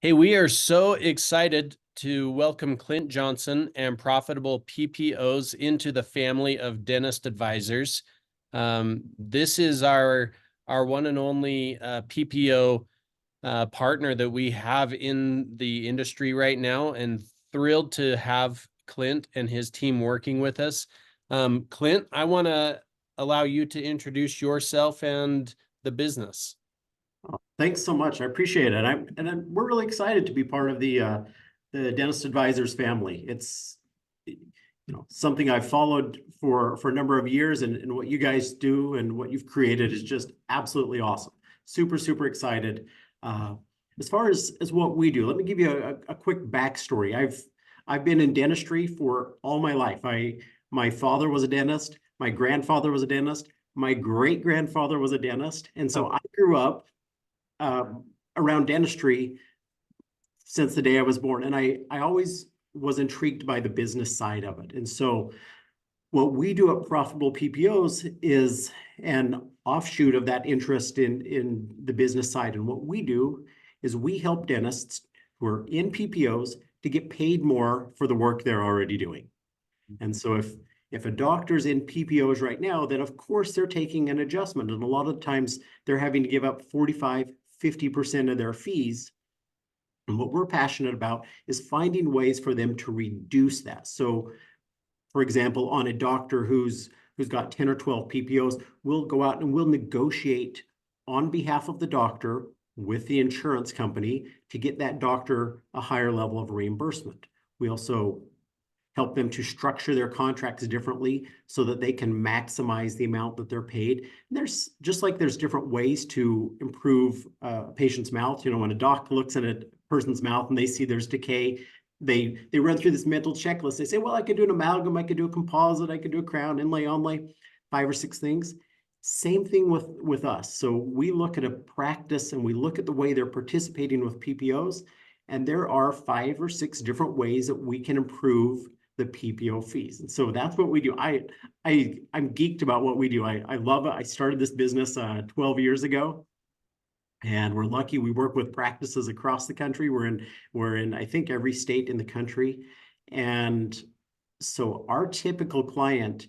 Hey, we are so excited to welcome Clint Johnson and Profitable PPOs into the family of Dentist Advisors. This is our one and only PPO partner that we have in the industry right now, and thrilled to have Clint and his team working with us. Clint, I want to allow you to introduce yourself and the business. Thanks so much. I appreciate it. We're really excited to be part of the Dentist Advisors family. It's something I've followed for a number of years, and what you guys do and what you've created is just absolutely awesome. Super excited. As far as what we do, let me give you a quick backstory. I've been in dentistry for all my life. My father was a dentist, my grandfather was a dentist, my great grandfather was a dentist, and so I grew up around dentistry since the day I was born. And I always was intrigued by the business side of it. And so what we do at Profitable PPOs is an offshoot of that interest in the business side. And what we do is we help dentists who are in PPOs to get paid more for the work they're already doing. And so if a doctor's in PPOs right now, then of course they're taking an adjustment. And a lot of times they're having to give up 45-50% of their fees. And what we're passionate about is finding ways for them to reduce that. So, for example, on a doctor who's got 10 or 12 PPOs, we'll go out and we'll negotiate on behalf of the doctor with the insurance company to get that doctor a higher level of reimbursement. We also help them to structure their contracts differently so that they can maximize the amount that they're paid. And there's different ways to improve a patient's mouth. When a doc looks at a person's mouth and they see there's decay, they run through this mental checklist. They say, well, I could do an amalgam, I could do a composite, I could do a crown, inlay, onlay, 5 or 6 things. Same thing with us. So we look at a practice and we look at the way they're participating with PPOs, and there are 5 or 6 different ways that we can improve the PPO fees. And so that's what we do. I'm geeked about what we do. I love it. I started this business 12 years ago, and we're lucky we work with practices across the country. We're in I think every state in the country. And so our typical client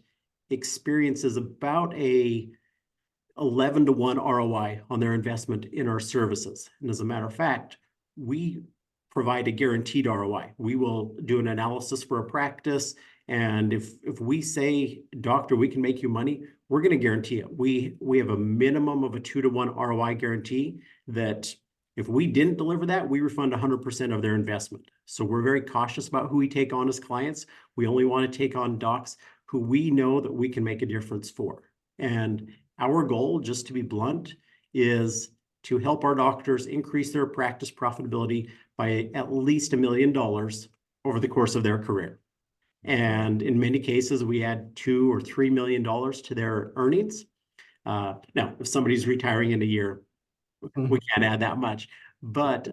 experiences about a 11-to-1 ROI on their investment in our services. And as a matter of fact, we provide a guaranteed ROI. We will do an analysis for a practice, and if we say, doctor, we can make you money, we're going to guarantee it. We have a minimum of a 2-to-1 ROI guarantee that if we didn't deliver that, we refund 100% of their investment. So we're very cautious about who we take on as clients. We only want to take on docs who we know that we can make a difference for. And our goal, just to be blunt, is to help our doctors increase their practice profitability by at least $1 million over the course of their career. And in many cases, we add $2 or $3 million to their earnings. Now, if somebody's retiring in a year, we can't add that much. But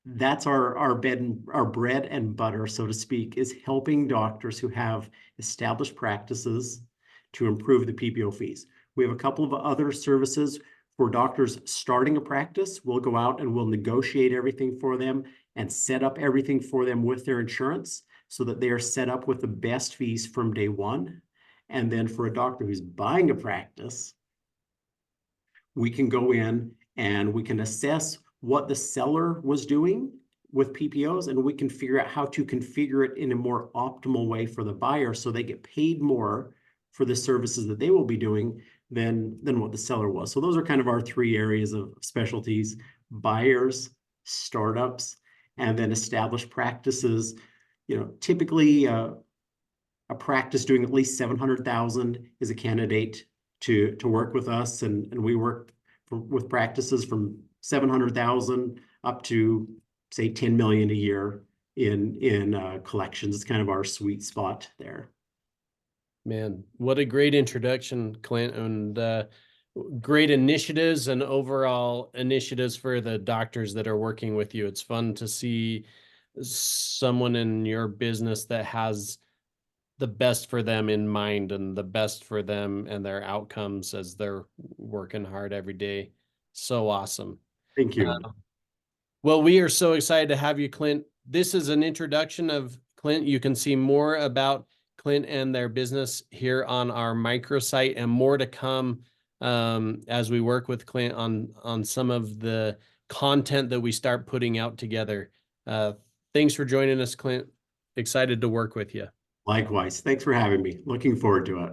that's our bread and butter, so to speak, is helping doctors who have established practices to improve the PPO fees. We have a couple of other services for doctors starting a practice. We'll go out and we'll negotiate everything for them and set up everything for them with their insurance so that they are set up with the best fees from day one. And then for a doctor who's buying a practice, we can go in and we can assess what the seller was doing with PPOs, and we can figure out how to configure it in a more optimal way for the buyer so they get paid more for the services that they will be doing than what the seller was. So those are kind of our 3 areas of specialties: buyers, startups, and then established practices. Typically a practice doing at least 700,000 is a candidate to work with us, and we work with practices from 700,000 up to say 10 million a year in collections. It's kind of our sweet spot there. Man, what a great introduction, Clint, and great initiatives and overall initiatives for the doctors that are working with you. It's fun to see someone in your business that has the best for them in mind and the best for them and their outcomes as they're working hard every day. So awesome. Thank you. Well, we are so excited to have you, Clint. This is an introduction of Clint. You can see more about Clint and their business here on our microsite, and more to come as we work with Clint on some of the content that we start putting out together. Thanks for joining us, Clint. Excited to work with you. Likewise. Thanks for having me. Looking forward to it.